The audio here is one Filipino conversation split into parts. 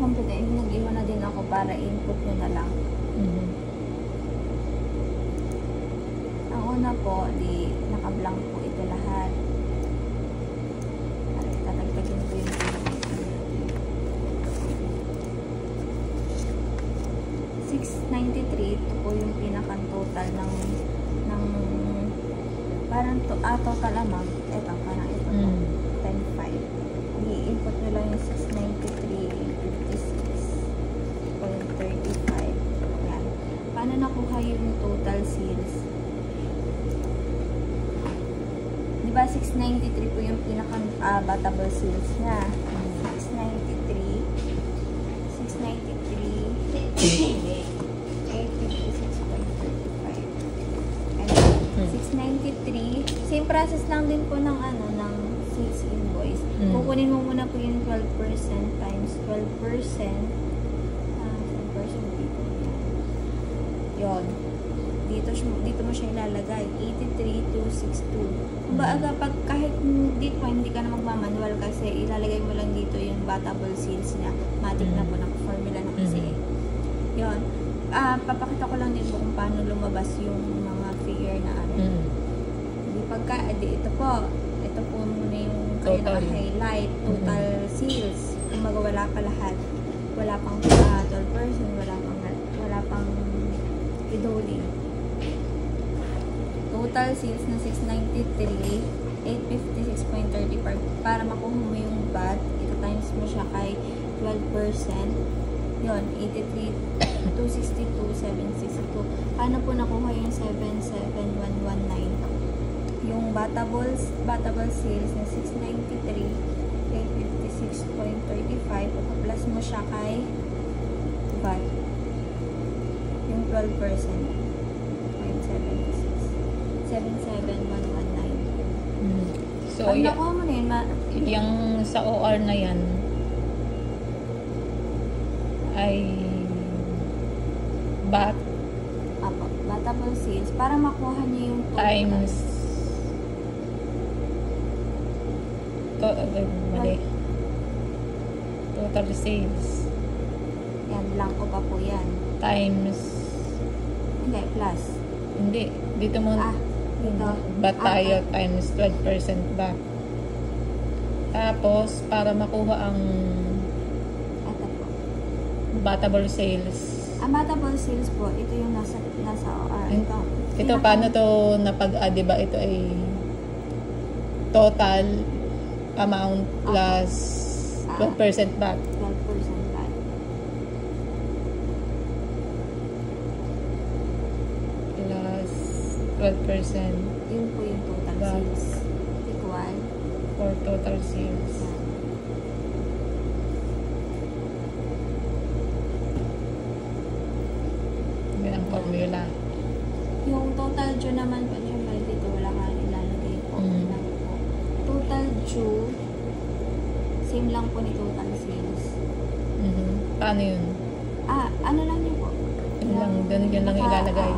complete na, nag-iwan na din ako para input nyo na lang. Ang una po, di naka-blank po ito lahat. Tatagtagin ko yung 693, ito po yung pinaka-total ng parang total amount. Ito, parang ito po, 10.5. I-input nyo lang yung 693.56.35. Yan. Paano nakuha yung total sales? Diba 693 po yung pinaka-batable sales niya. 693, same process lang din po ng ng sales invoice. Kukunin mo muna po yung 12% times 12%. 10% dito. Yon. Dito mo siya ilalagay. 83,262. Kumbaga, pag kahit dito hindi ka na magmamanual kasi ilalagay mo lang dito yung batable sales niya. Matik na po ng formula ng PCA. Yon. Papakita ko lang din po kung paano lumabas yung mga figure na ito po muna yung kayo naka-highlight, total sales. Kumbaga wala pa lahat. Wala pang 12%, wala pang withholding. Total sales na 693, 856.34. Para makuha mo yung VAT, ito times mo siya kay 12%. Yon, 83,262,762. Paano po nakuha yung 77,119? Yung batable sales na 693, 856.35. Plus mo siya kay VAT. Yung 12%. 77,119. So, pag nakuha mo na yun, yung sa OR na yan ay batable sales para makuha niyo yung total. Times total sales. Yan, blanco pa po yan. Times hindi, plus. Hindi. Dito mo dito. VAT tayo times 12% VAT. Tapos, para makuha ang ito po. batable sales. Ang batable sales po, ito yung nasa OR. Ito paano to napag-add, diba? Ito ay total amount plus 12% VAT. 12% VAT. Plus 12%. Yun po yung total sales. Equal. For total sales. Yan ang formula. Yung total due naman po, syempre dito wala ka ilalagay po. Total due, same lang po ni total sales. Paano yun? Ano lang yun po? Yun lang ilalagay.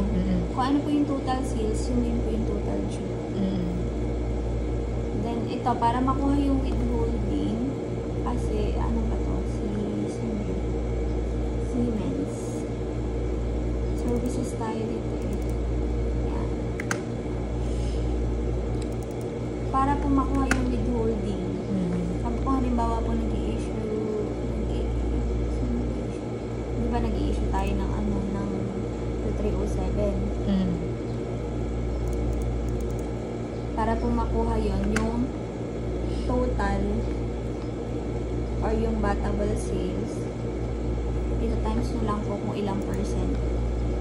Kung ano po yung total sales, yun din po yung total due. Then, ito, para makuha yung withholding, kasi, ano ba to? Siemens. Services tayo dito eh. Yan. Para po makuha yung withholding, kapag po halimbawa po nag-i-issue, di ba nag-i-issue tayo ng ng 2307? Para po makuha yon yung total or yung batable sales, ito times nyo lang po kung ilang percent.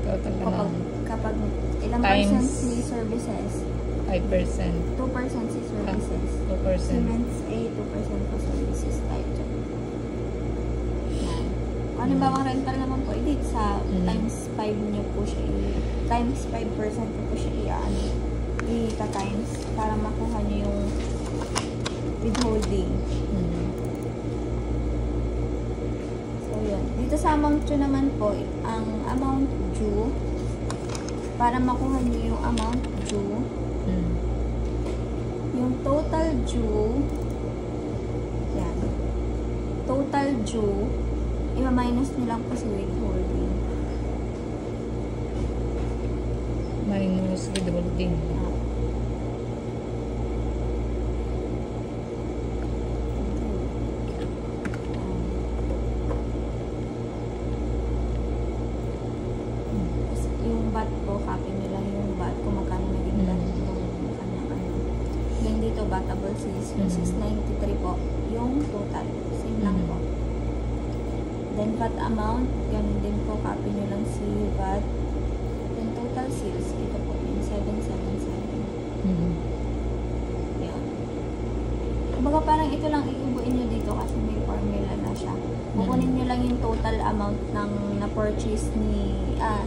Total Kapag ilang times percent si services, 5%. 2% si services. 2%. Siemens A, 2% po services tayo dyan. Yan. Ano ba ang rental naman po? Edit sa times 5 nyo po siya times 5% po siya i-times para makuha nyo yung withholding. So, yun. Dito sa amount due naman po, ang amount due, para makuha nyo yung amount due, yung total due, yan. Total due i-minus nyo lang po si withholding. Minus withholding. Yung VAT po, copy nyo lang yung VAT kung magkano naging VAT yung kanyang ano. Then dito, batable sales, yung 693 po, yung total. Same lang po. Then VAT amount, ganun din po, copy nyo lang si VAT. Then total sales, ito po, yung 777. Yan. Kumbaga parang ito lang iubuin nyo dito kasi may formula na siya. Kukunin nyo lang yung total amount ng na-purchase ni,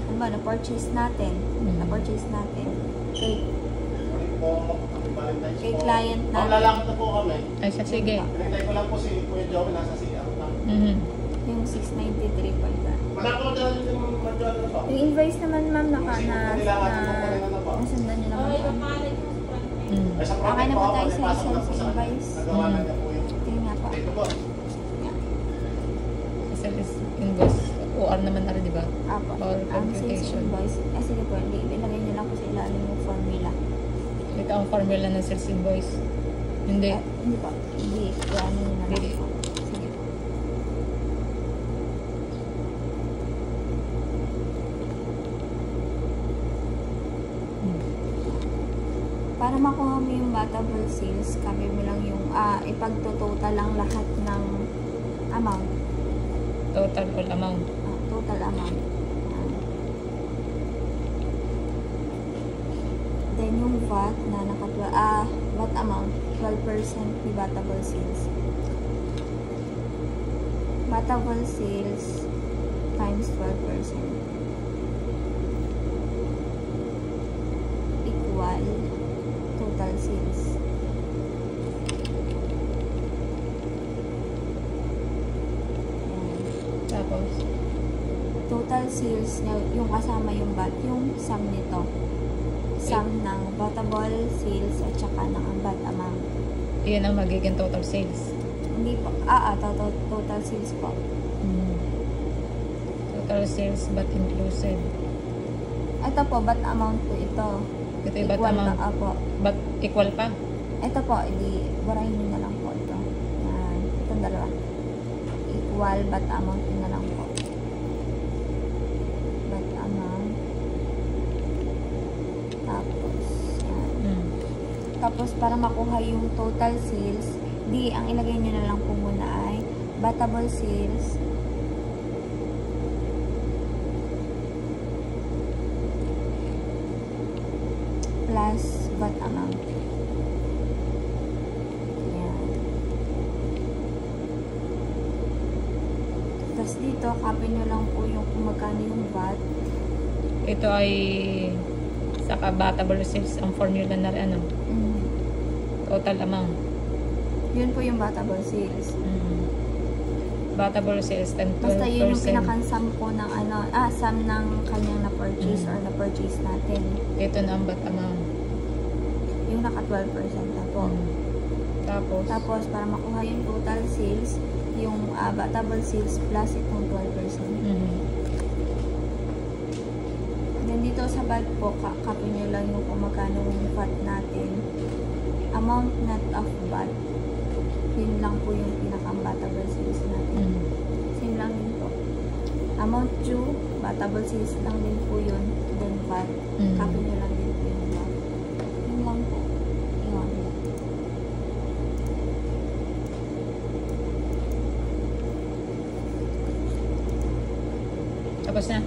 na-purchase natin. Na-purchase natin. Kay client natin. Lalakad na po kami. Ay, sige. Pinintay ko lang po si Kuya Joey nasa CR na. Yung 693 po ito. Wala ko dyan yung mag-join na po. Yung invoice naman ma'am, nasundan nyo naman po. Ay, sa Okay na po ako, tayo sa ipasok na po sales sa invoice. nagawa na niya po yung Tingnan nga po. dito po. Sales invoice. OR naman na rin, di ba? Apo. Or Ang sales computation. invoice. Sige po, ilagay nyo lang po sa ilalim yung formula. Ito ang formula ng sales invoice. Hindi. Hindi po. Hindi. Yan nyo na lang Hindi. po. Sige po. Para makuha mo yung batable sales, kami mo lang yung ipagtototal lang lahat ng amount. Total all amount. Total amount. Then yung VAT na VAT amount, 12% debatable sales. Batable sales times 12% equal total sales. Tapos, Total sales niya, yung kasama yung VAT, yung sum nito. Sum ng batable sales at saka ng VAT amount. iyan ang magiging total sales. Hindi po, total sales po. Total sales but inclusive. Ito po, VAT amount po ito. Ito yung bat Equal amount. na, apo. But equal pa. Ito po, burahin nyo na lang po ito. Yan, itong dalawa. Equal VAT amount nyo na lang po. VAT amount. Tapos, yan. Tapos, para makuha yung total sales, ang ilagay nyo na lang po muna ay batable sales plus VAT amount. Yan. Tapos dito, copy nyo lang po yung kung magkano yung VAT. Ito ay sa batable sales ang formula na rin, ano? Total amount. Yun po yung batable sales. Batable sales and 12%. Basta yun yung pinakansam po ng sum ng kanyang na-purchase or na-purchase natin. Ito na ang bat amount. Yung naka 12% na po. Tapos, para makuha yung total sales, yung batable sales plus itong 12%. Then dito sa VAT po, copy nyo lang yung kung magkano yung VAT natin. Amount net of VAT. Yun lang po yung pinaka-batable sales natin. Same lang din po. Amount due, batable sales lang din po yun. Then VAT. Copy nyo lang din po yung VAT. Yun lang po. Yun. Tapos na.